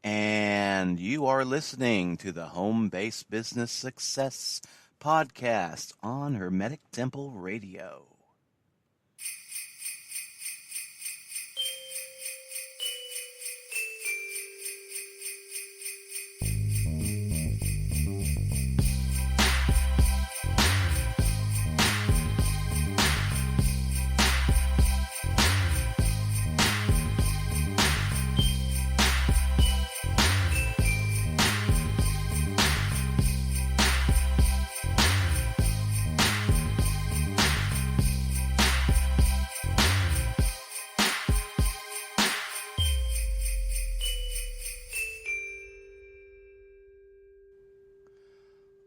And you are listening to the Home Based Business Success Podcast on Hermetic Temple Radio.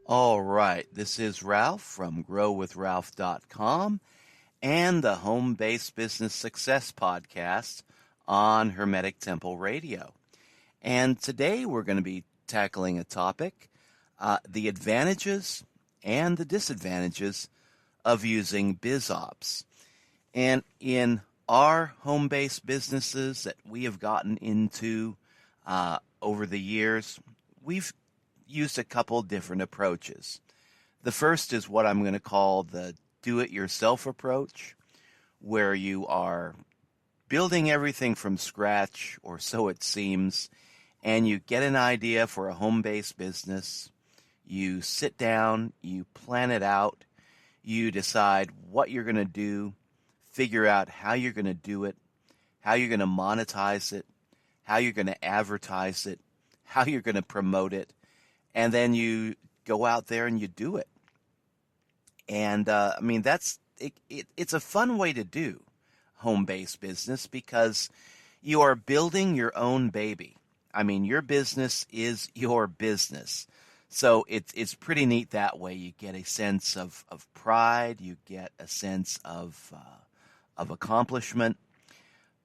All right, this is Ralph from growwithralph.com and the Home Based Business Success Podcast on Hermetic Temple Radio. And today we're going to be tackling a topic, the advantages and the disadvantages of using BizOps. And in our home-based businesses that we have gotten into over the years, we've used a couple different approaches. The first is what I'm going to call the do-it-yourself approach, where you are building everything from scratch, or so it seems, and you get an idea for a home-based business. You sit down, you plan it out, you decide what you're going to do, figure out how you're going to do it, how you're going to monetize it, how you're going to advertise it, how you're going to promote it, and then you go out there and you do it. And it's a fun way to do home-based business because you are building your own baby. I mean, your business is your business. So it's pretty neat that way. You get a sense of pride. You get a sense of accomplishment.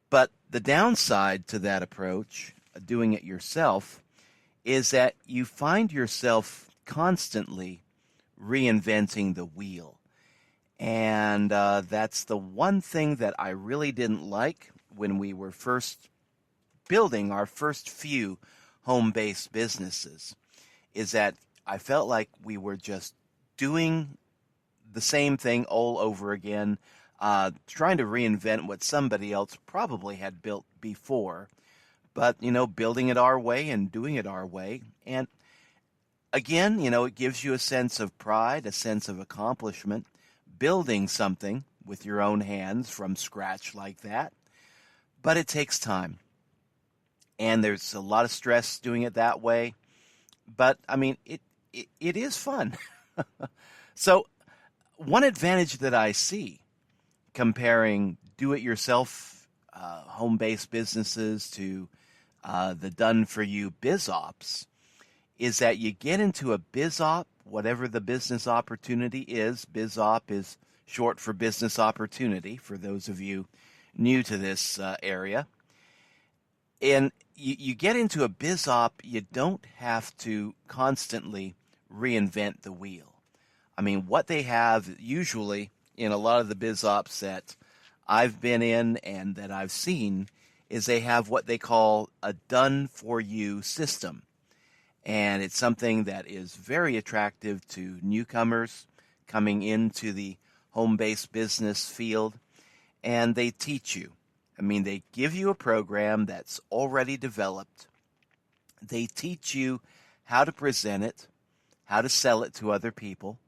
But the downside to that approach, doing it yourself, is that you find yourself constantly reinventing the wheel. And that's the one thing that I really didn't like when we were first building our first few home-based businesses, is that I felt like we were just doing the same thing all over again, trying to reinvent what somebody else probably had built before, but, building it our way and doing it our way. And again, it gives you a sense of pride, a sense of accomplishment, building something with your own hands from scratch like that. But it takes time. And there's a lot of stress doing it that way. But, it is fun. So one advantage that I see comparing do-it-yourself home-based businesses to the done-for-you BizOps is that you get into a BizOp, whatever the business opportunity is. BizOp is short for business opportunity, for those of you new to this area. And you get into a BizOp, you don't have to constantly reinvent the wheel. I mean, what they have usually in a lot of the BizOps that I've been in and that I've seen is they have what they call a done-for-you system. And it's something that is very attractive to newcomers coming into the home-based business field. And they teach you. They give you a program that's already developed. They teach you how to present it, how to sell it to other people.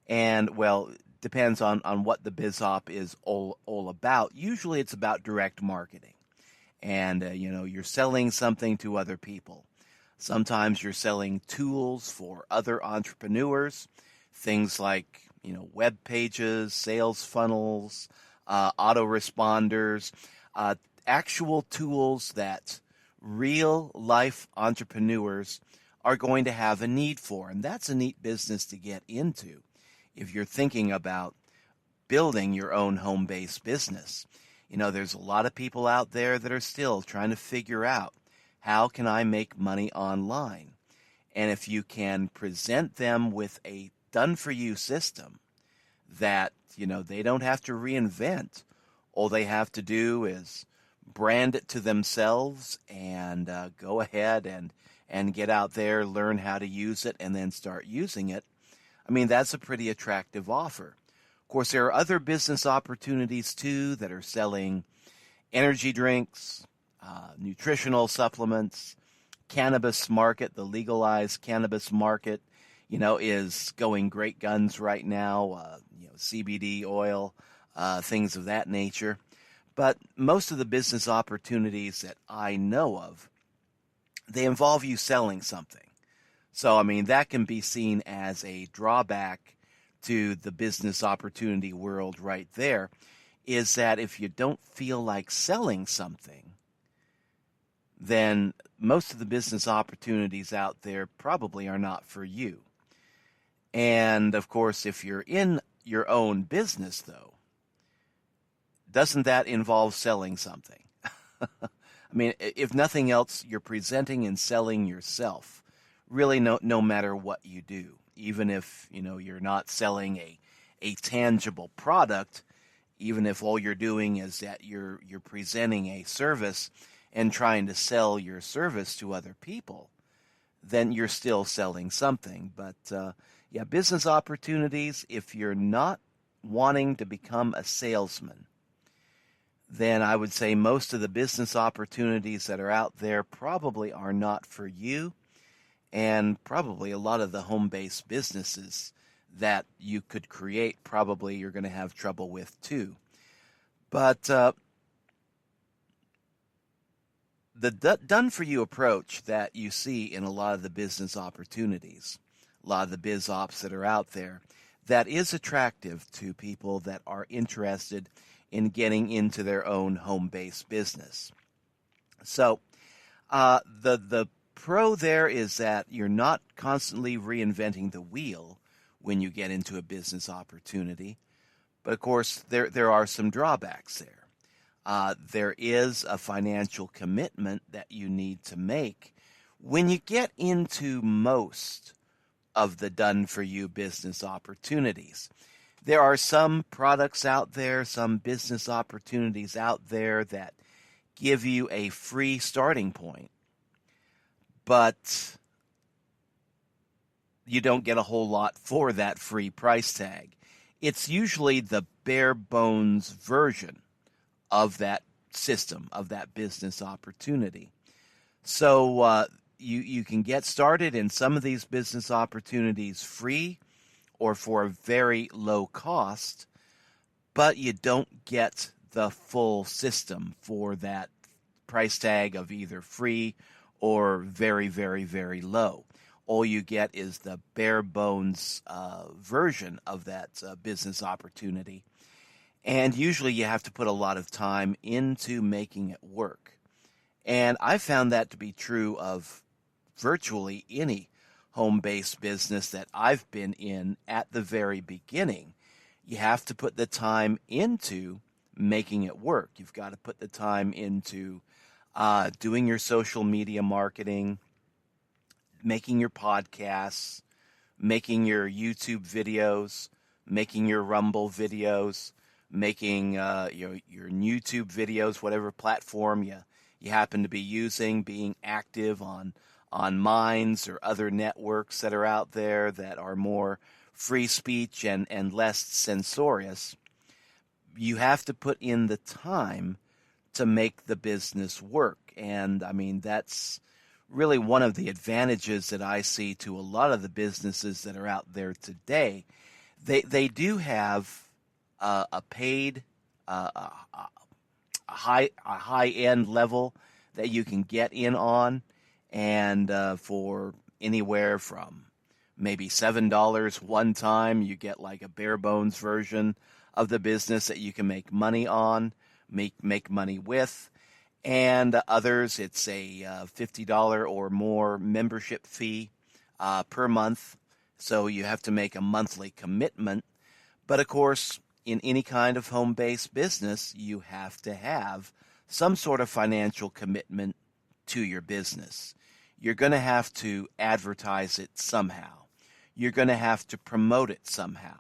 And, well, depends on what the BizOp is all about. Usually it's about direct marketing. And, you're selling something to other people. Sometimes you're selling tools for other entrepreneurs, things like, web pages, sales funnels, autoresponders, actual tools that real-life entrepreneurs are going to have a need for. And that's a neat business to get into if you're thinking about building your own home-based business. There's a lot of people out there that are still trying to figure out, how can I make money online? And if you can present them with a done-for-you system that, they don't have to reinvent. All they have to do is brand it to themselves and go ahead and get out there, learn how to use it, and then start using it, I mean, that's a pretty attractive offer. Of course, there are other business opportunities too that are selling energy drinks, nutritional supplements. Cannabis market, the legalized cannabis market, is going great guns right now. CBD oil, things of that nature. But most of the business opportunities that I know of, they involve you selling something. So, I mean, that can be seen as a drawback to the business opportunity world right there, is that if you don't feel like selling something, then most of the business opportunities out there probably are not for you. And, of course, if you're in your own business, though, doesn't that involve selling something? I mean, if nothing else, you're presenting and selling yourself, really no matter what you do. Even if, you're not selling a tangible product, even if all you're doing is that you're presenting a service and trying to sell your service to other people, then you're still selling something. But, business opportunities, if you're not wanting to become a salesman, then I would say most of the business opportunities that are out there probably are not for you, and probably a lot of the home-based businesses that you could create probably you're going to have trouble with too. But the done-for-you approach that you see in a lot of the business opportunities, a lot of the biz ops that are out there, that is attractive to people that are interested in getting into their own home-based business. So the pro there is that you're not constantly reinventing the wheel when you get into a business opportunity. But of course, there are some drawbacks there. There is a financial commitment that you need to make when you get into most of the done-for-you business opportunities. There are some products out there, some business opportunities out there that give you a free starting point, but you don't get a whole lot for that free price tag. It's usually the bare bones version of that system, of that business opportunity. So you can get started in some of these business opportunities free or for a very low cost, but you don't get the full system for that price tag of either free or very, very, very low. All you get is the bare bones version of that business opportunity. And usually you have to put a lot of time into making it work. And I found that to be true of virtually any home-based business that I've been in at the very beginning. You have to put the time into making it work. You've got to put the time into doing your social media marketing, making your podcasts, making your YouTube videos, making your Rumble videos, making your YouTube videos, whatever platform you happen to be using, being active on Minds or other networks that are out there that are more free speech and less censorious. You have to put in the time to make the business work. And I mean, that's really one of the advantages that I see to a lot of the businesses that are out there today. They do have a paid, a high end level that you can get in on, and for anywhere from maybe $7 one time, you get like a bare bones version of the business that you can make money on, make money with. And others, it's a $50 or more membership fee per month. So you have to make a monthly commitment. But of course, in any kind of home-based business, you have to have some sort of financial commitment to your business. You're going to have to advertise it somehow. You're going to have to promote it somehow.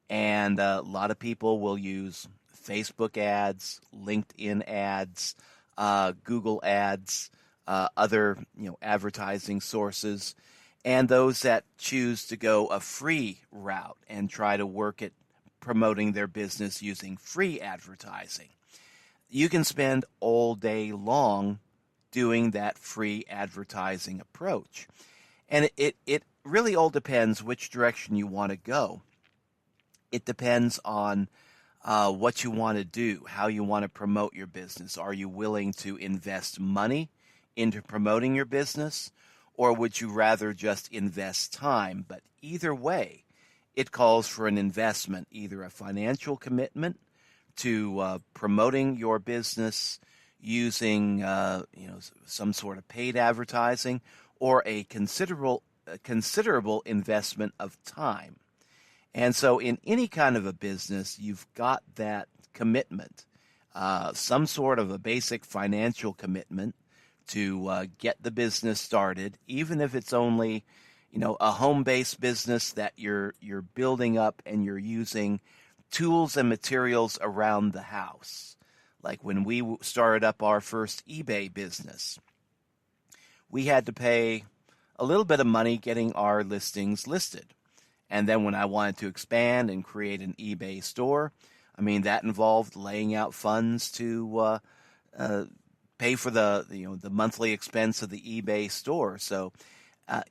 And a lot of people will use Facebook ads, LinkedIn ads, Google ads, other advertising sources, and those that choose to go a free route and try to work at promoting their business using free advertising. You can spend all day long doing that free advertising approach. And it really all depends which direction you want to go. It depends on what you want to do, how you want to promote your business. Are you willing to invest money into promoting your business, or would you rather just invest time? But either way, it calls for an investment, either a financial commitment to promoting your business using some sort of paid advertising, or a considerable investment of time. And so in any kind of a business, you've got that commitment, some sort of a basic financial commitment to get the business started, even if it's only a home-based business that you're building up and you're using tools and materials around the house. Like when we started up our first eBay business, we had to pay a little bit of money getting our listings listed. And then when I wanted to expand and create an eBay store, that involved laying out funds to pay for the monthly expense of the eBay store. So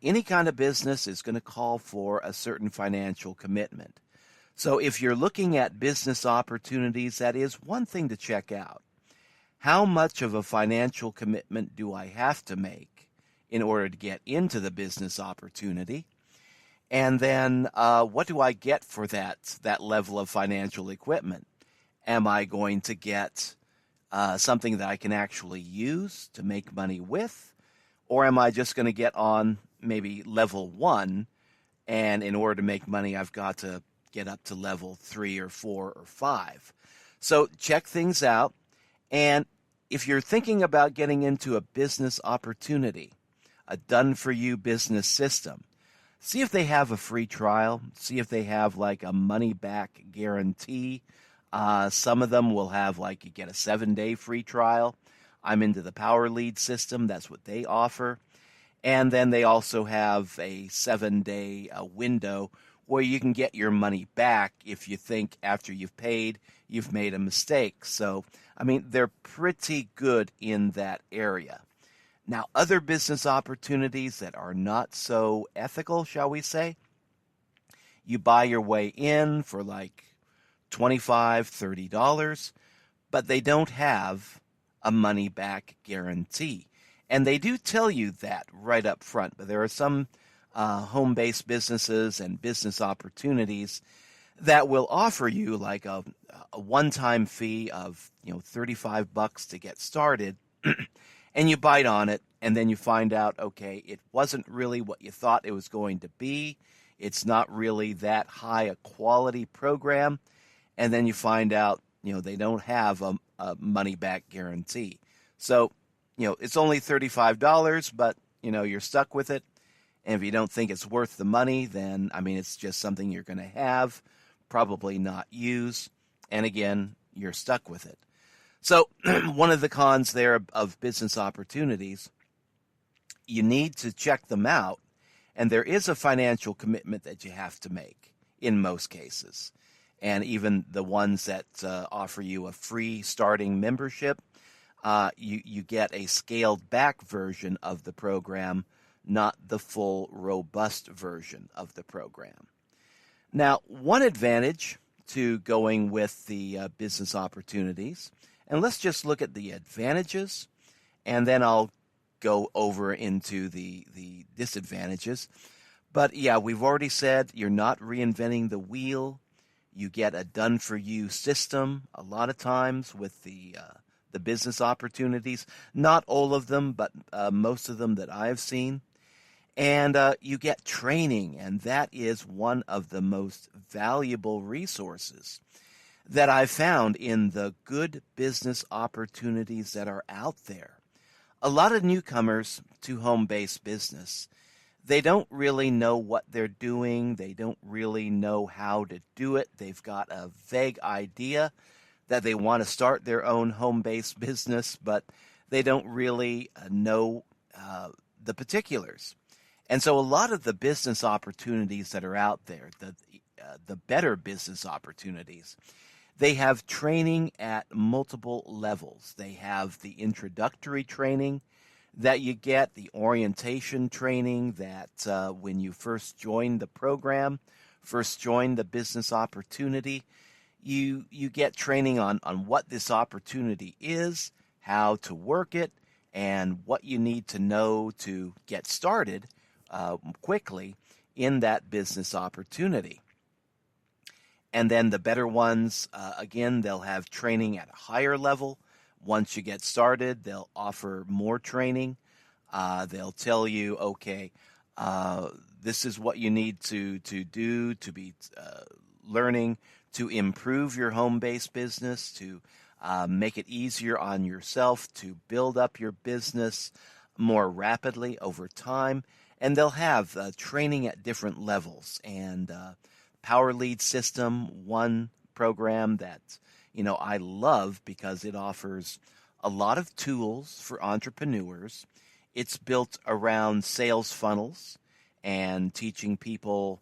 any kind of business is going to call for a certain financial commitment. So if you're looking at business opportunities, that is one thing to check out. How much of a financial commitment do I have to make in order to get into the business opportunity? And then what do I get for that level of financial equipment? Am I going to get something that I can actually use to make money with? Or am I just going to get on maybe level 1, and in order to make money, I've got to get up to level 3 or 4 or 5? So check things out. And if you're thinking about getting into a business opportunity, a done-for-you business system, see if they have a free trial. See if they have like a money-back guarantee. Some of them will have you get a 7-day free trial. I'm into the Power Lead system. That's what they offer. And then they also have a 7-day window where you can get your money back if you think after you've paid, you've made a mistake. So, they're pretty good in that area. Now, other business opportunities that are not so ethical, shall we say, you buy your way in for $25, $30, but they don't have a money-back guarantee. And they do tell you that right up front, but there are some home-based businesses and business opportunities that will offer you a one-time fee of $35 to get started, and you bite on it, and then you find out, okay, it wasn't really what you thought it was going to be. It's not really that high a quality program, and then you find out they don't have a money-back guarantee. So it's only $35, but you're stuck with it. And if you don't think it's worth the money, then it's just something you're going to have, probably not use, and again, you're stuck with it. So one of the cons there of business opportunities, you need to check them out, and there is a financial commitment that you have to make in most cases. And even the ones that offer you a free starting membership, you get a scaled back version of the program, not the full robust version of the program. Now, one advantage to going with the business opportunities, and let's just look at the advantages, and then I'll go over into the disadvantages. But yeah, we've already said you're not reinventing the wheel. You get a done-for-you system a lot of times with the business opportunities. Not all of them, but most of them that I've seen. And you get training, and that is one of the most valuable resources that I've found in the good business opportunities that are out there. A lot of newcomers to home-based business, they don't really know what they're doing. They don't really know how to do it. They've got a vague idea that they want to start their own home-based business, but they don't really know the particulars. And so a lot of the business opportunities that are out there, the better business opportunities, they have training at multiple levels. They have the introductory training that you get, the orientation training that when you first join the program, first join the business opportunity, you get training on what this opportunity is, how to work it, and what you need to know to get started quickly in that business opportunity. And then the better ones, again, they'll have training at a higher level. Once you get started, they'll offer more training. They'll tell you, okay, this is what you need to do to be learning to improve your home-based business, to make it easier on yourself, to build up your business more rapidly over time. And they'll have training at different levels. And Power Lead System, one program that I love because it offers a lot of tools for entrepreneurs. It's built around sales funnels and teaching people,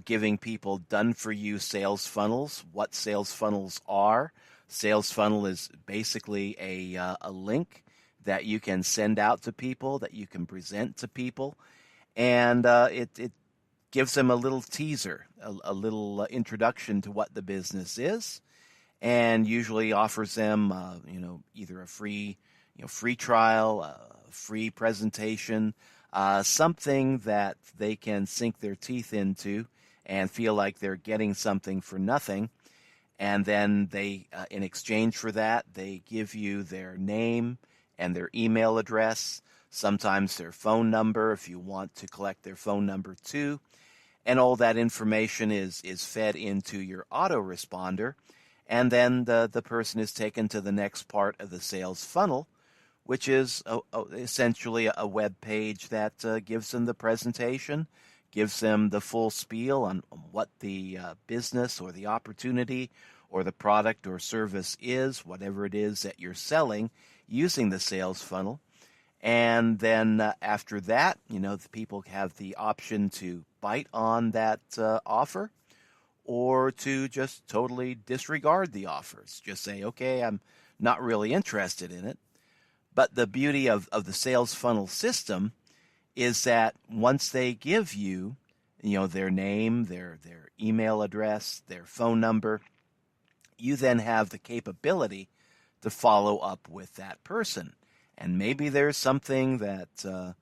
giving people done-for-you sales funnels, what sales funnels are. Sales funnel is basically a link that you can send out to people, that you can present to people, and it gives them a little teaser, a little introduction to what the business is, and usually offers them, either a free trial, a free presentation, something that they can sink their teeth into and feel like they're getting something for nothing. And then they, in exchange for that, they give you their name and their email address, sometimes their phone number if you want to collect their phone number too. And all that information is fed into your autoresponder. And then the person is taken to the next part of the sales funnel, which is essentially a web page that gives them the presentation, gives them the full spiel on what the business or the opportunity or the product or service is, whatever it is that you're selling using the sales funnel. And then after that, the people have the option to bite on that offer or to just totally disregard the offers. Just say, okay, I'm not really interested in it. But the beauty of the sales funnel system is that once they give you, their name, their email address, their phone number, you then have the capability to follow up with that person. And maybe there's something that, the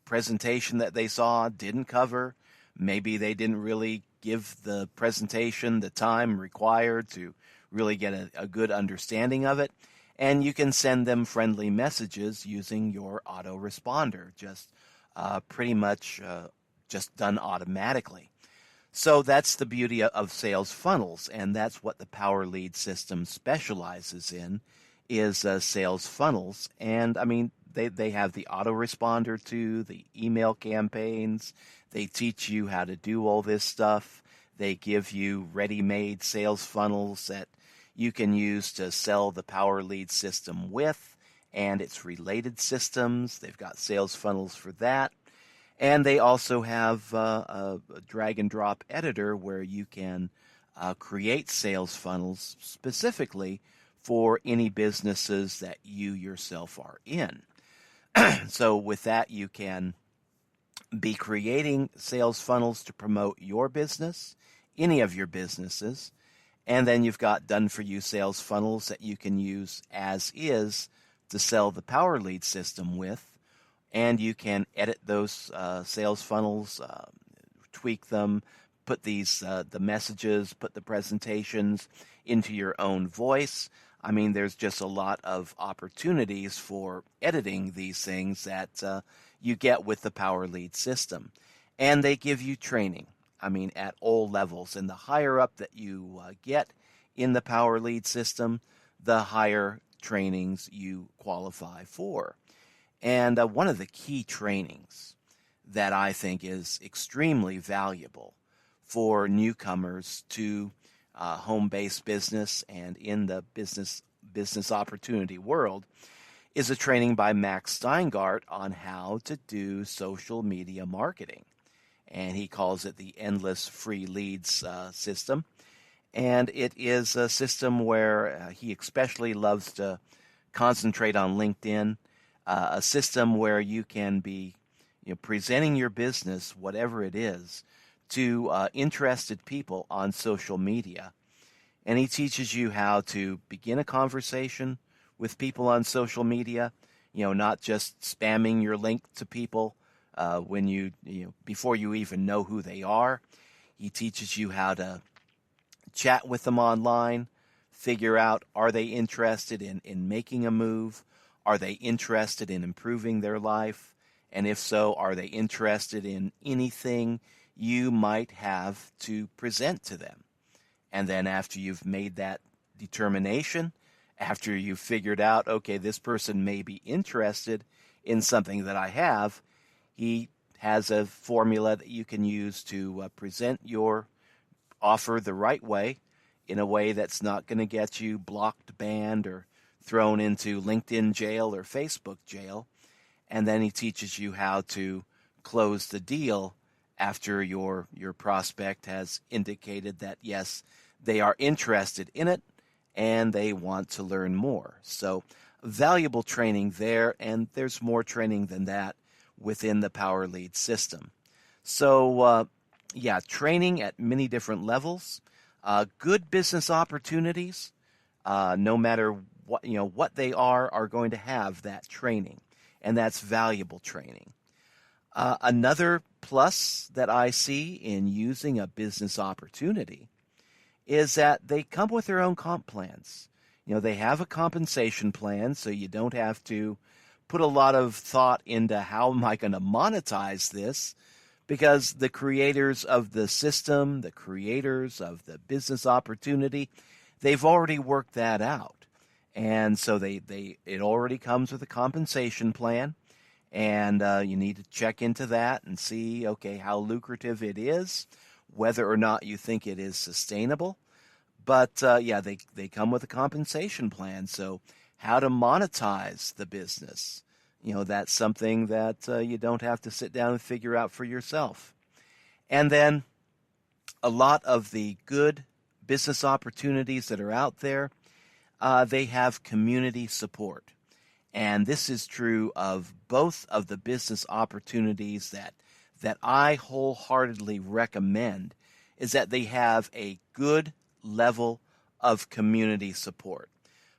presentation that they saw didn't cover. Maybe they didn't really give the presentation the time required to really get a good understanding of it. And you can send them friendly messages using your autoresponder, just pretty much just done automatically. So that's the beauty of sales funnels, and that's what the Power Lead system specializes in, is sales funnels. And I mean, they have the autoresponder too, the email campaigns. They teach you how to do all this stuff. They give you ready-made sales funnels that you can use to sell the Power Lead system with, and its related systems. They've got sales funnels for that. And they also have a drag and drop editor where you can create sales funnels specifically for any businesses that you yourself are in. So with that, you can be creating sales funnels to promote your business, any of your businesses. And then you've got done-for-you sales funnels that you can use as is to sell the Power Lead system with. And you can edit those sales funnels, tweak them, put the messages, put the presentations into your own voice. I mean, there's just a lot of opportunities for editing these things that you get with the Power Lead system. And they give you training. I mean, at all levels. And the higher up that you get in the Power Lead system, the higher trainings you qualify for. And one of the key trainings that I think is extremely valuable for newcomers to home-based business and in the business opportunity world, is a training by Max Steingart on how to do social media marketing. And he calls it the Endless Free Leads system. And it is a system where he especially loves to concentrate on LinkedIn, a system where you can be presenting your business, whatever it is, to interested people on social media. And he teaches you how to begin a conversation with people on social media, not just spamming your link to people when before you even know who they are. He teaches you how to chat with them online, figure out, are they interested in making a move? Are they interested in improving their life? And if so, are they interested in anything you might have to present to them? And then after you've made that determination, after you've figured out, okay, this person may be interested in something that I have, he has a formula that you can use to present your offer the right way, in a way that's not going to get you blocked, banned, or thrown into LinkedIn jail or Facebook jail. And then he teaches you how to close the deal after your prospect has indicated that, yes, they are interested in it and they want to learn more. So valuable training there, and there's more training than that within the Power Lead system. So, training at many different levels, good business opportunities, no matter what they are going to have that training, and that's valuable training. Another plus that I see in using a business opportunity is that they come with their own comp plans. They have a compensation plan, so you don't have to put a lot of thought into how am I going to monetize this, because the creators of the system, the creators of the business opportunity, they've already worked that out. And so it already comes with a compensation plan, and you need to check into that and see, okay, how lucrative it is, whether or not you think it is sustainable. But they come with a compensation plan. So how to monetize the business, that's something that you don't have to sit down and figure out for yourself. And then a lot of the good business opportunities that are out there, they have community support. And this is true of both of the business opportunities that I wholeheartedly recommend, is that they have a good level of community support.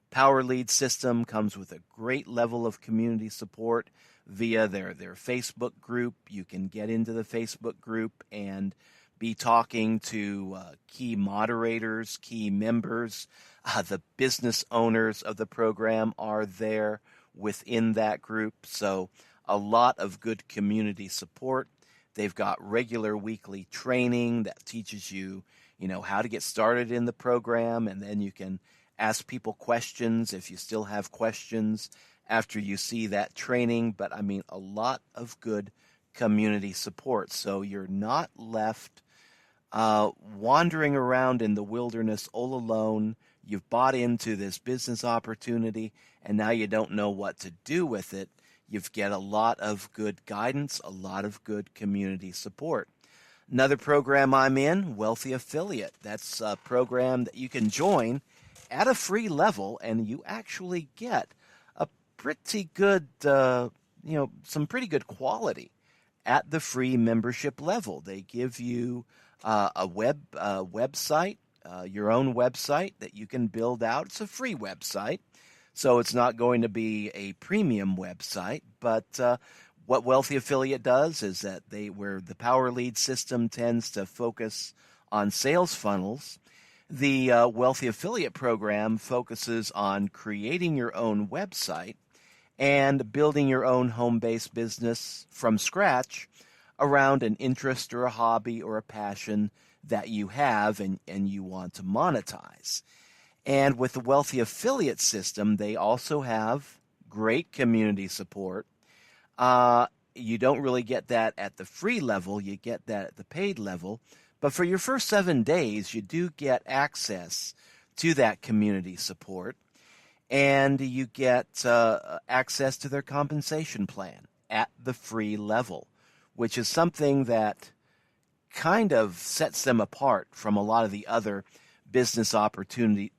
Power Lead system comes with a great level of community support via their Facebook group. You can get into the Facebook group and be talking to key moderators, key members. The business owners of the program are there within that group. So a lot of good community support. They've got regular weekly training that teaches you, how to get started in the program, and then you can ask people questions if you still have questions after you see that training. But a lot of good community support. So you're not left wandering around in the wilderness all alone. You've bought into this business opportunity, and now you don't know what to do with it. You've got a lot of good guidance, a lot of good community support. Another program I'm in, Wealthy Affiliate. That's a program that you can join at a free level, and you actually get a pretty good, some pretty good quality at the free membership level. They give you a website, your own website that you can build out. It's a free website, so it's not going to be a premium website. But what Wealthy Affiliate does is that where the Power Lead system tends to focus on sales funnels, the Wealthy Affiliate program focuses on creating your own website and building your own home-based business from scratch around an interest or a hobby or a passion that you have and you want to monetize. And with the Wealthy Affiliate system, they also have great community support. You don't really get that at the free level. You get that at the paid level. But for your first 7 days, you do get access to that community support, and you get access to their compensation plan at the free level, which is something that kind of sets them apart from a lot of the other business opportunities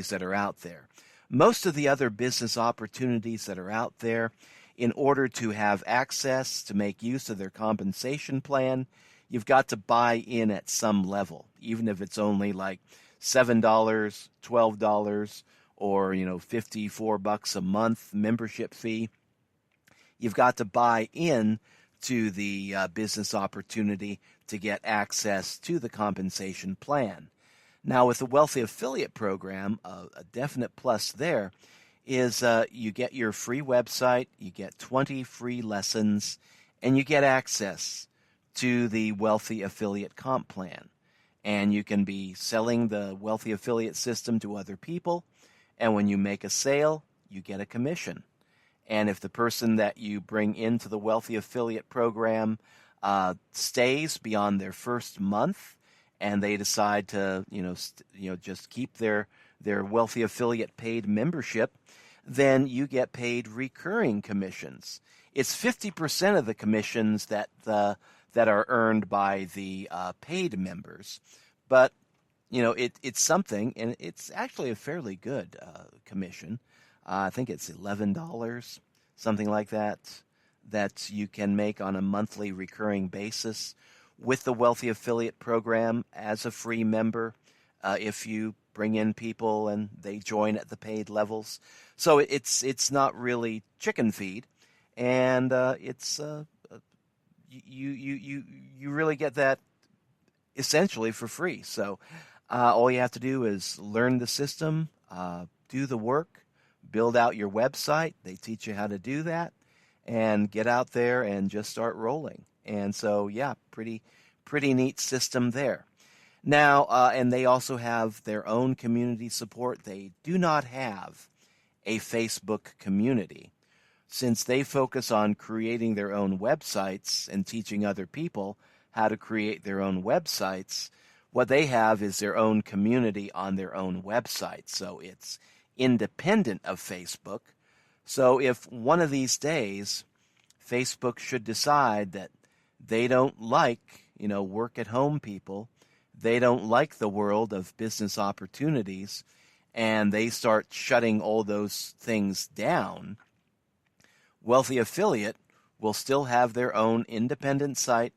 that are out there. Most of the other business opportunities that are out there, in order to have access to make use of their compensation plan, you've got to buy in at some level, even if it's only like $7, $12, or $54 a month membership fee. You've got to buy in to the business opportunity to get access to the compensation plan. Now, with the Wealthy Affiliate Program, a definite plus there is you get your free website, you get 20 free lessons, and you get access to the Wealthy Affiliate Comp Plan. And you can be selling the Wealthy Affiliate system to other people, and when you make a sale, you get a commission. And if the person that you bring into the Wealthy Affiliate Program stays beyond their first month, and they decide to, just keep their Wealthy Affiliate paid membership, then you get paid recurring commissions. It's 50% of the commissions that are earned by the paid members, but it's something, and it's actually a fairly good commission. I think it's $11, something like that you can make on a monthly recurring basis with the Wealthy Affiliate Program as a free member if you bring in people and they join at the paid levels. So it's not really chicken feed, and you really get that essentially for free. So all you have to do is learn the system, do the work, build out your website. They teach you how to do that, and get out there and just start rolling. And so, yeah, pretty neat system there. Now, and they also have their own community support. They do not have a Facebook community. Since they focus on creating their own websites and teaching other people how to create their own websites, what they have is their own community on their own website. So it's independent of Facebook. So if one of these days Facebook should decide that they don't like, work-at-home people, they don't like the world of business opportunities, and they start shutting all those things down, Wealthy Affiliate will still have their own independent site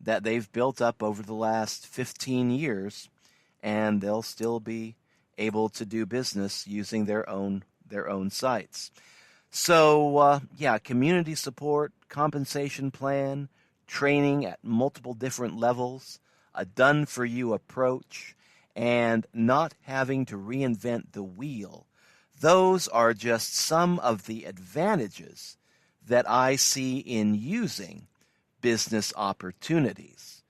that they've built up over the last 15 years, and they'll still be able to do business using their own sites. So, community support, compensation plan, training at multiple different levels, a done-for-you approach, and not having to reinvent the wheel. Those are just some of the advantages that I see in using business opportunities.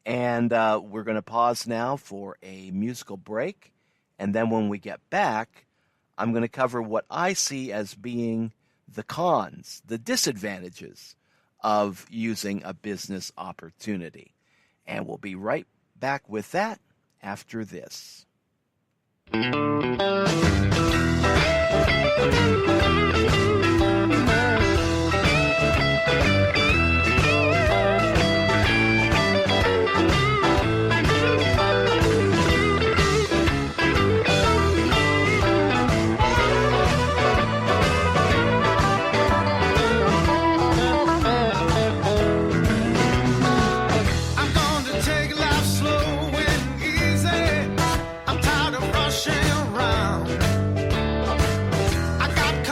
And we're going to pause now for a musical break, and then when we get back, I'm going to cover what I see as being the cons, the disadvantages of using a business opportunity. And we'll be right back with that after this. I'm tired of rushing around. I got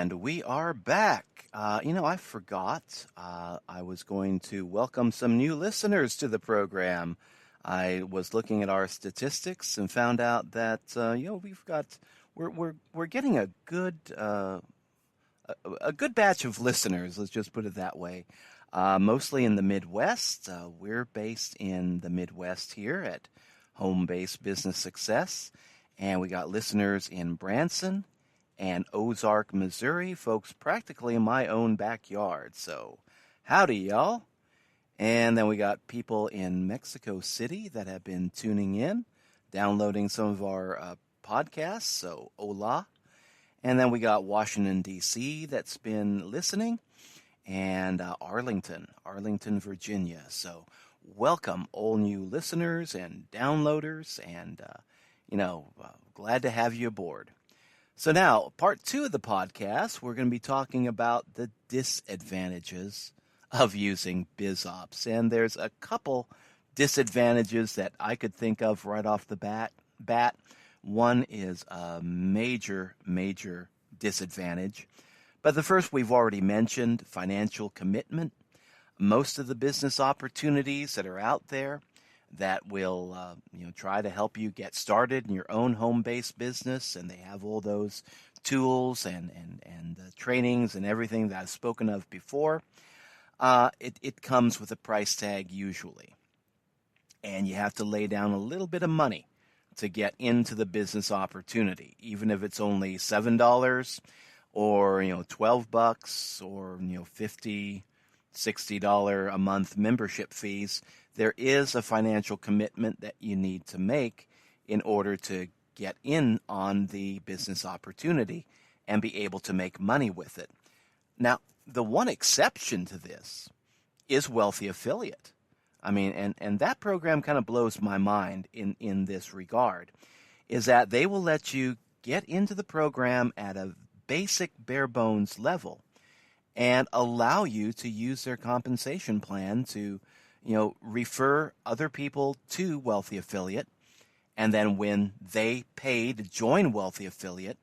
And we are back. I forgot I was going to welcome some new listeners to the program. I was looking at our statistics and found out that we're getting a good batch of listeners. Let's just put it that way. Mostly in the Midwest. We're based in the Midwest here at Home Base Business Success, and we got listeners in Branson and Ozark, Missouri, folks practically in my own backyard. So, howdy, y'all. And then we got people in Mexico City that have been tuning in, downloading some of our podcasts. So, hola. And then we got Washington, D.C. that's been listening, and Arlington, Virginia. So, welcome, all new listeners and downloaders, and, glad to have you aboard. So now, part 2 of the podcast, we're going to be talking about the disadvantages of using BizOps. And there's a couple disadvantages that I could think of right off the bat. One is a major disadvantage. But the first we've already mentioned, financial commitment. Most of the business opportunities that are out there that will try to help you get started in your own home-based business, and they have all those tools and trainings and everything that I've spoken of before. It comes with a price tag usually, and you have to lay down a little bit of money to get into the business opportunity, even if it's only $7 or $12 or $50, $60 a month membership fees. There is a financial commitment that you need to make in order to get in on the business opportunity and be able to make money with it. Now, the one exception to this is Wealthy Affiliate. I mean, and that program kind of blows my mind in this regard, is that they will let you get into the program at a basic bare bones level and allow you to use their compensation plan to refer other people to Wealthy Affiliate, and then when they pay to join Wealthy Affiliate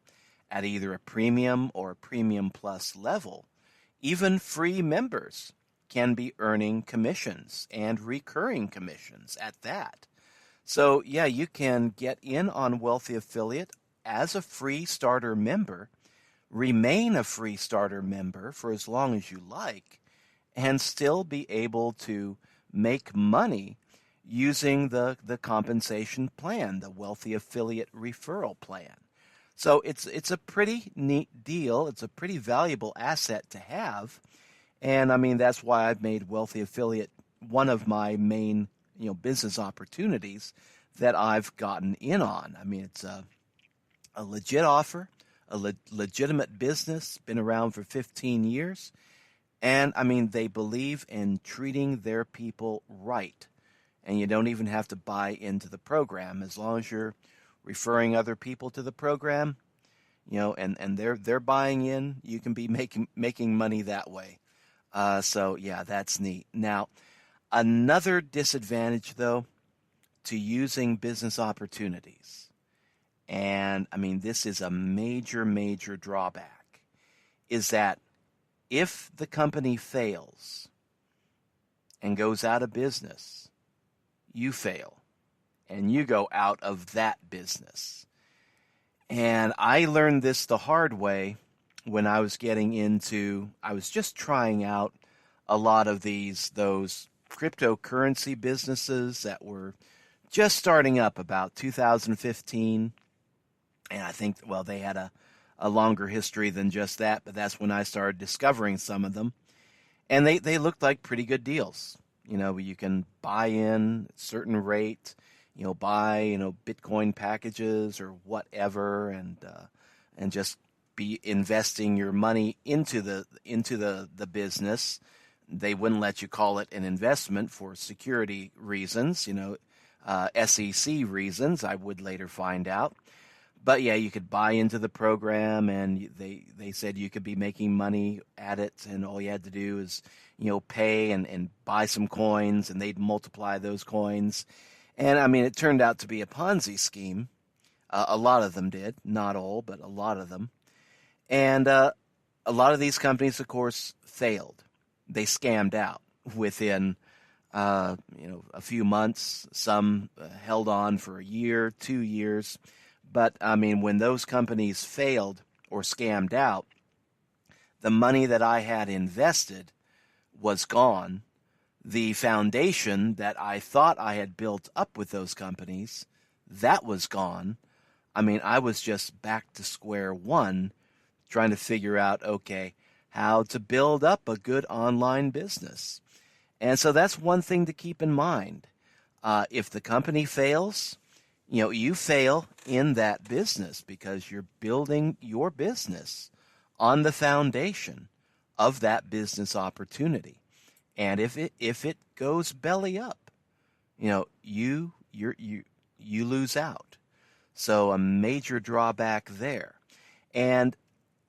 at either a premium or a premium plus level, even free members can be earning commissions and recurring commissions at that. So, yeah, you can get in on Wealthy Affiliate as a free starter member, remain a free starter member for as long as you like, and still be able to make money using the compensation plan, the Wealthy Affiliate referral plan. So it's a pretty neat deal. It's a pretty valuable asset to have. And I mean, that's why I've made Wealthy Affiliate one of my main, business opportunities that I've gotten in on. I mean, it's a legit offer, a legitimate business, been around for 15 years. And, I mean, they believe in treating their people right. And you don't even have to buy into the program. As long as you're referring other people to the program, and they're buying in, you can be making money that way. So, yeah, that's neat. Now, another disadvantage, though, to using business opportunities, and, I mean, this is a major drawback, is that if the company fails and goes out of business, you fail and you go out of that business. And I learned this the hard way when I was I was just trying out a lot of those cryptocurrency businesses that were just starting up about 2015. And I think, well, they had a longer history than just that, but that's when I started discovering some of them. And they looked like pretty good deals. You can buy in at a certain rate, buy, Bitcoin packages or whatever, and just be investing your money into the business. They wouldn't let you call it an investment for security reasons, SEC reasons, I would later find out. But yeah, you could buy into the program, and they said you could be making money at it, and all you had to do is, pay and buy some coins, and they'd multiply those coins. And I mean, it turned out to be a Ponzi scheme. A lot of them did, not all, but a lot of them. And a lot of these companies, of course, failed. They scammed out within a few months. Some held on for a year, 2 years. But I mean, when those companies failed or scammed out, the money that I had invested was gone. The foundation that I thought I had built up with those companies, that was gone. I mean, I was just back to square one, trying to figure out, okay, how to build up a good online business. And so that's one thing to keep in mind. If the company fails, you fail in that business because you're building your business on the foundation of that business opportunity. And if it goes belly up, you lose out. So a major drawback there. And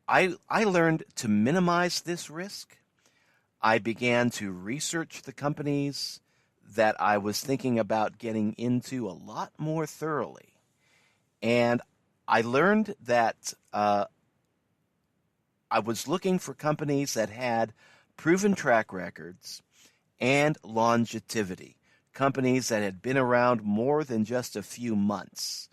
I learned to minimize this risk. I began to research the companies that I was thinking about getting into a lot more thoroughly. And I learned that I was looking for companies that had proven track records and longevity, companies that had been around more than just a few months.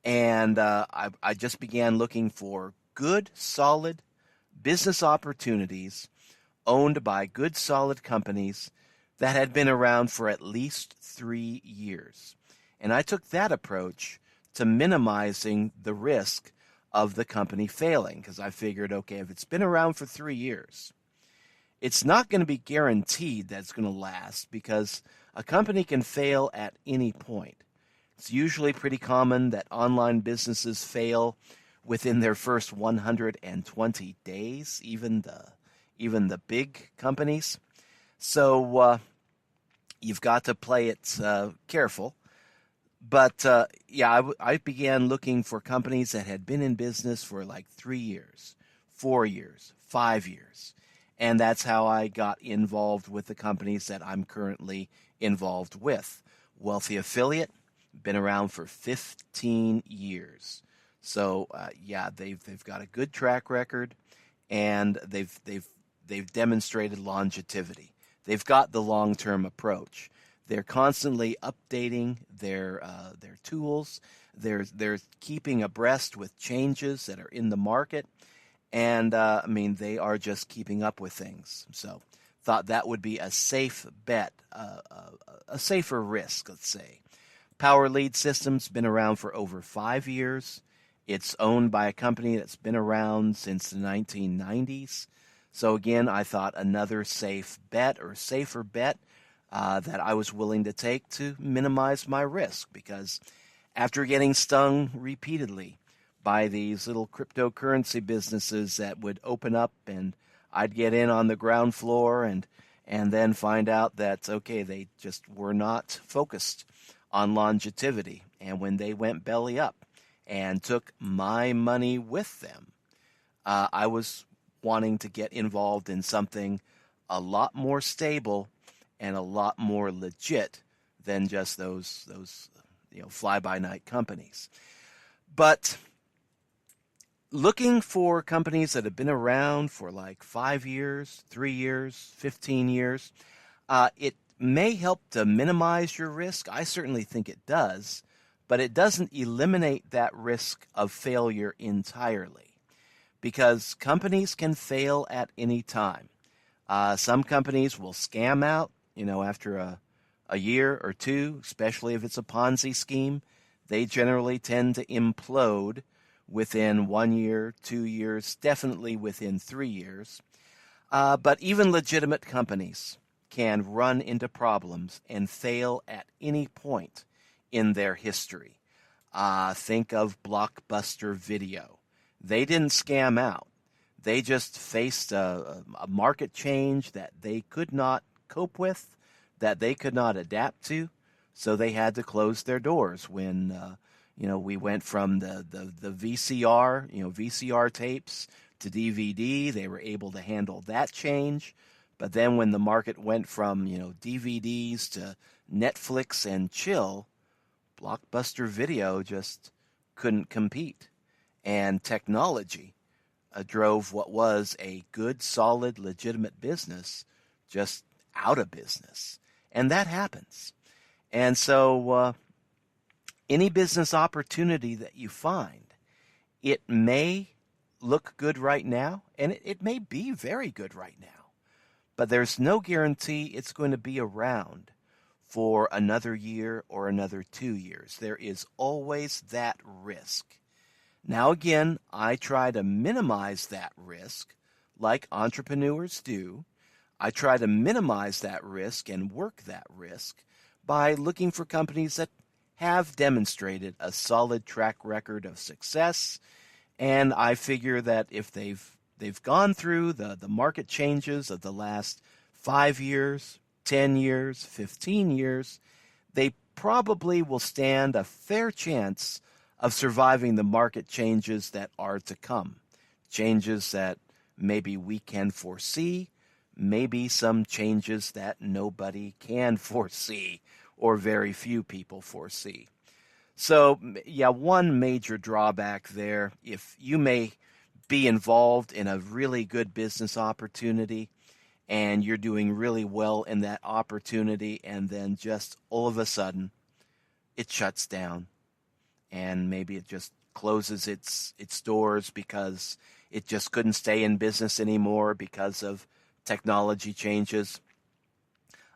And I just began looking for good, solid business opportunities owned by good, solid companies that had been around for at least 3 years. And I took that approach to minimizing the risk of the company failing, because I figured, okay, if it's been around for 3 years, it's not going to be guaranteed that it's going to last, because a company can fail at any point. It's usually pretty common that online businesses fail within their first 120 days, even the big companies. So you've got to play it careful. But I began looking for companies that had been in business for like 3 years, 4 years, 5 years. And that's how I got involved with the companies that I'm currently involved with. Wealthy Affiliate, been around for 15 years. So they've got a good track record, and they've demonstrated longevity. They've got the long-term approach. They're constantly updating their tools. They're keeping abreast with changes that are in the market, and they are just keeping up with things. So thought that would be a safe bet, a safer risk, let's say. Power Lead Systems, been around for over 5 years. It's owned by a company that's been around since the 1990s. So again, I thought another safe bet or safer bet that I was willing to take to minimize my risk, because after getting stung repeatedly by these little cryptocurrency businesses that would open up and I'd get in on the ground floor and then find out that, okay, they just were not focused on longevity. And when they went belly up and took my money with them, I was wanting to get involved in something a lot more stable and a lot more legit than just those fly-by-night companies. But looking for companies that have been around for like 5 years, 3 years, 15 years, it may help to minimize your risk. I certainly think it does, but it doesn't eliminate that risk of failure entirely, because companies can fail at any time. Some companies will scam out, after a year or two, especially if it's a Ponzi scheme. They generally tend to implode within 1 year, 2 years, definitely within 3 years. But even legitimate companies can run into problems and fail at any point in their history. Think of Blockbuster Video. They didn't scam out. They just faced a market change that they could not cope with, that they could not adapt to, so they had to close their doors when we went from the VCR, VCR tapes to DVD. They were able to handle that change. But then when the market went from, DVDs to Netflix and chill, Blockbuster Video just couldn't compete. And technology drove what was a good, solid, legitimate business just out of business. And that happens. And so any business opportunity that you find, it may look good right now, and it may be very good right now. But there's no guarantee it's going to be around for another year or another 2 years. There is always that risk. Now, again, I try to minimize that risk like entrepreneurs do. I try to minimize that risk and work that risk by looking for companies that have demonstrated a solid track record of success. And I figure that if they've gone through the market changes of the last 5 years, 10 years, 15 years, they probably will stand a fair chance of surviving the market changes that are to come. Changes that maybe we can foresee, maybe some changes that nobody can foresee or very few people foresee. So, yeah, one major drawback there, if you may be involved in a really good business opportunity and you're doing really well in that opportunity, and then just all of a sudden it shuts down and maybe it just closes its doors because it just couldn't stay in business anymore because of technology changes.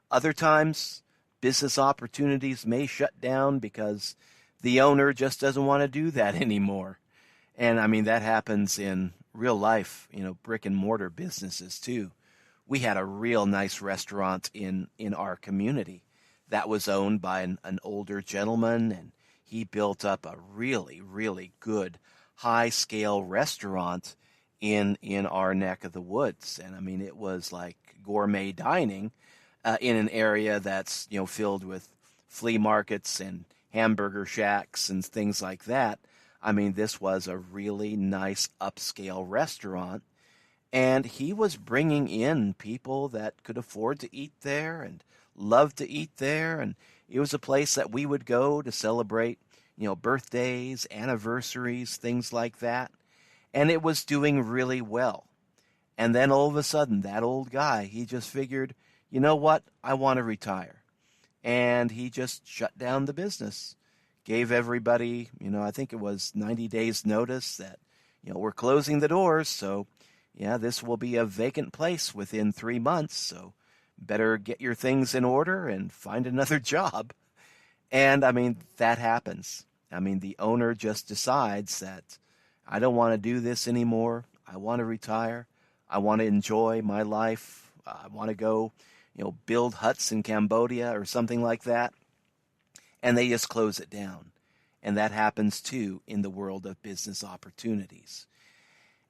Other times, business opportunities may shut down because the owner just doesn't want to do that anymore. And I mean, that happens in real life, brick and mortar businesses too. We had a real nice restaurant in our community that was owned by an older gentleman, and he built up a really, really good high-scale restaurant in our neck of the woods. And I mean, it was like gourmet dining in an area that's, filled with flea markets and hamburger shacks and things like that. I mean, this was a really nice upscale restaurant, and he was bringing in people that could afford to eat there and loved to eat there, and it was a place that we would go to celebrate, birthdays, anniversaries, things like that, and it was doing really well. And then all of a sudden, that old guy, he just figured, you know what, I want to retire. And he just shut down the business, gave everybody, I think it was 90 days notice that, we're closing the doors, so, yeah, this will be a vacant place within 3 months, so better get your things in order and find another job. And, I mean, that happens. I mean, the owner just decides that I don't want to do this anymore. I want to retire. I want to enjoy my life. I want to go, build huts in Cambodia or something like that. And they just close it down. And that happens too in the world of business opportunities.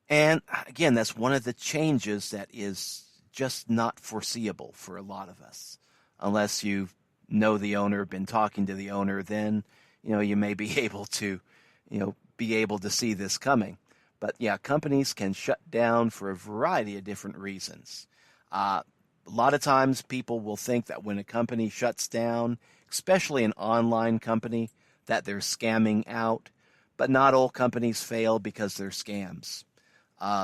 And again, that's one of the changes that is just not foreseeable for a lot of us. Unless you know the owner, been talking to the owner, then, you may be able to, see this coming. But yeah, companies can shut down for a variety of different reasons. A lot of times people will think that when a company shuts down, especially an online company, that they're scamming out. But not all companies fail because they're scams.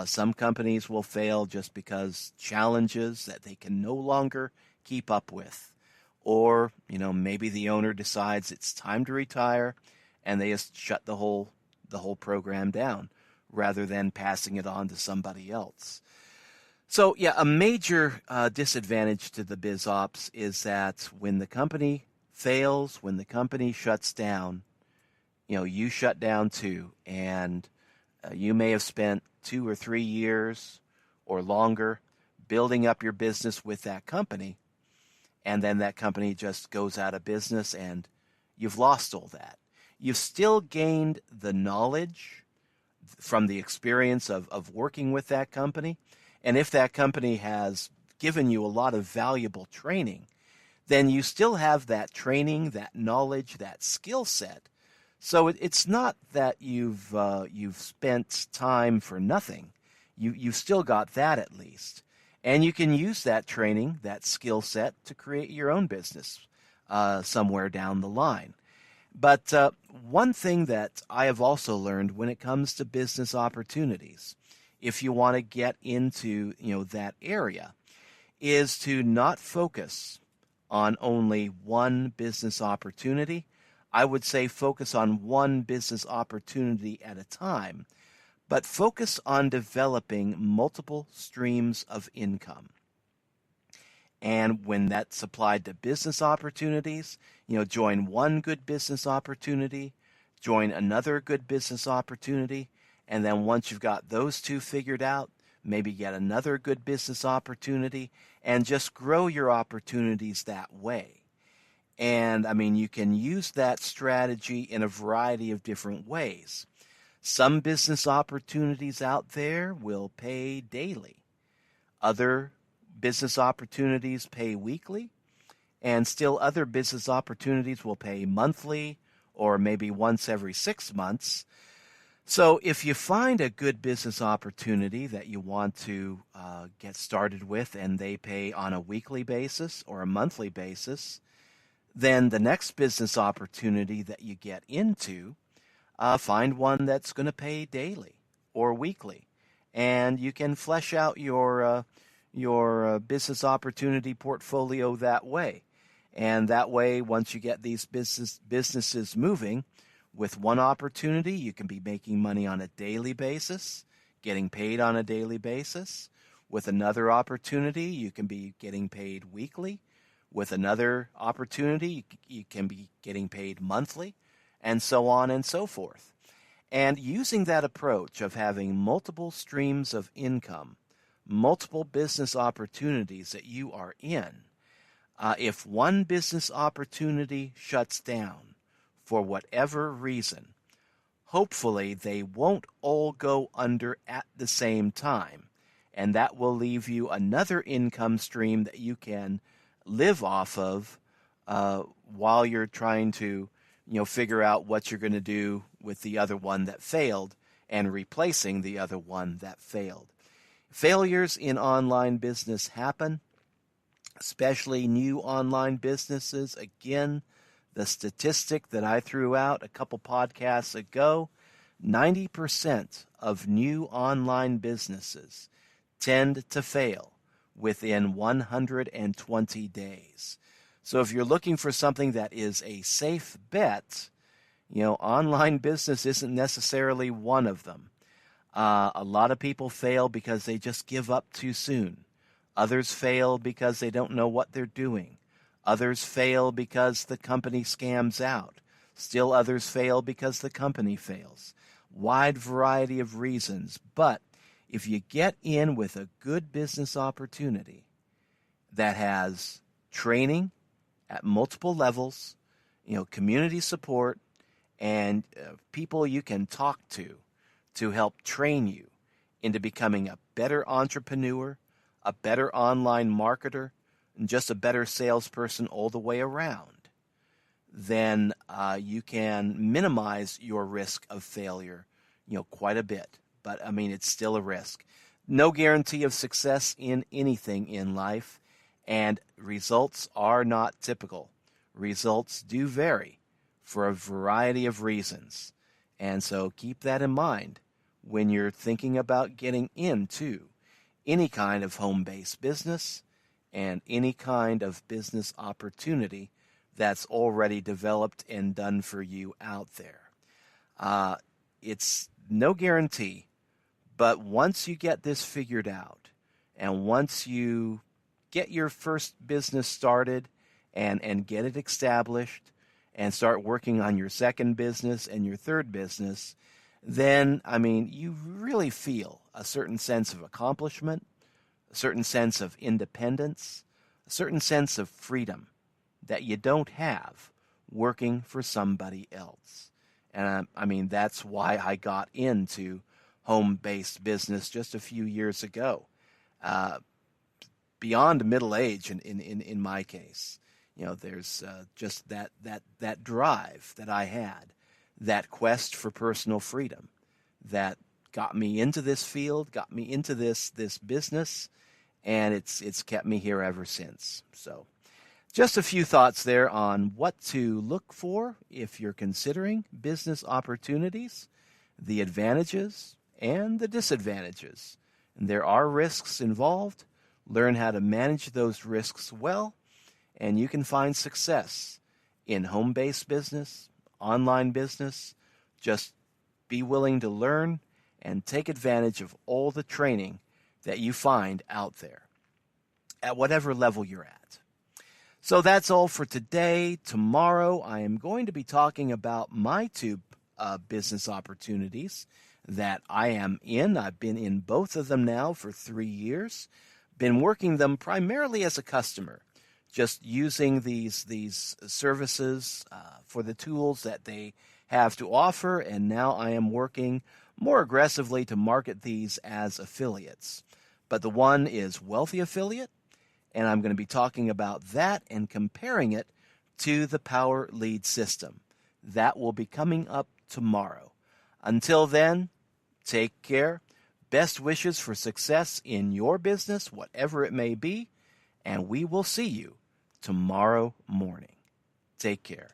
Some companies will fail just because challenges that they can no longer keep up with. Or, maybe the owner decides it's time to retire and they just shut the whole program down rather than passing it on to somebody else. So, yeah, a major disadvantage to the biz ops is that when the company fails, when the company shuts down, you shut down too. And you may have spent 2 or 3 years or longer building up your business with that company, and then that company just goes out of business and you've lost all that. You've still gained the knowledge from the experience of working with that company. And if that company has given you a lot of valuable training, then you still have that training, that knowledge, that skill set. So it's not that you've spent time for nothing. You've still got that at least. And you can use that training, that skill set, to create your own business somewhere down the line. But one thing that I have also learned when it comes to business opportunities if you want to get into, that area, is to not focus on only one business opportunity. I would say focus on one business opportunity at a time, but focus on developing multiple streams of income. And when that's applied to business opportunities, join one good business opportunity, join another good business opportunity, and then once you've got those two figured out, maybe get another good business opportunity, and just grow your opportunities that way. And you can use that strategy in a variety of different ways. Some business opportunities out there will pay daily. Other business opportunities pay weekly, and still other business opportunities will pay monthly or maybe once every 6 months. So if you find a good business opportunity that you want to get started with and they pay on a weekly basis or a monthly basis, then the next business opportunity that you get into, find one that's going to pay daily or weekly. And you can flesh out your business opportunity portfolio that way. And that way, once you get these businesses moving, with one opportunity, you can be making money on a daily basis, getting paid on a daily basis. With another opportunity, you can be getting paid weekly. With another opportunity, you can be getting paid monthly, and so on and so forth. And using that approach of having multiple streams of income, multiple business opportunities that you are in, if one business opportunity shuts down for whatever reason, hopefully they won't all go under at the same time, and that will leave you another income stream that you can live off of while you're trying to figure out what you're going to do with the other one that failed and replacing the other one that failed. Failures in online business happen, especially new online businesses. Again, the statistic that I threw out a couple podcasts ago, 90% of new online businesses tend to fail within 120 days. So if you're looking for something that is a safe bet, online business isn't necessarily one of them. A lot of people fail because they just give up too soon. Others fail because they don't know what they're doing. Others fail because the company scams out. Still others fail because the company fails. Wide variety of reasons. But if you get in with a good business opportunity that has training at multiple levels, community support, and people you can talk to help train you into becoming a better entrepreneur, a better online marketer, and just a better salesperson all the way around, then you can minimize your risk of failure, quite a bit. But, it's still a risk. No guarantee of success in anything in life, and results are not typical. Results do vary for a variety of reasons. And so keep that in mind when you're thinking about getting into any kind of home-based business and any kind of business opportunity that's already developed and done for you out there. It's no guarantee, but once you get this figured out, and once you get your first business started and get it established, and start working on your second business and your third business, then, you really feel a certain sense of accomplishment, a certain sense of independence, a certain sense of freedom that you don't have working for somebody else. And that's why I got into home-based business just a few years ago. Beyond middle age, in my case, there's just that drive that I had, that quest for personal freedom that got me into this field, got me into this business, and it's kept me here ever since. So just a few thoughts there on what to look for if you're considering business opportunities, the advantages and the disadvantages. And there are risks involved. Learn how to manage those risks well, and you can find success in home-based business, online business. Just be willing to learn and take advantage of all the training that you find out there at whatever level you're at. So that's all for today. Tomorrow I am going to be talking about my two business opportunities that I am in. I've been in both of them now for 3 years. Been working them primarily as a customer, just using these services for the tools that they have to offer, and now I am working more aggressively to market these as affiliates. But the one is Wealthy Affiliate, and I'm going to be talking about that and comparing it to the Power Lead system. That will be coming up tomorrow. Until then, take care. Best wishes for success in your business, whatever it may be, and we will see you tomorrow morning. Take care.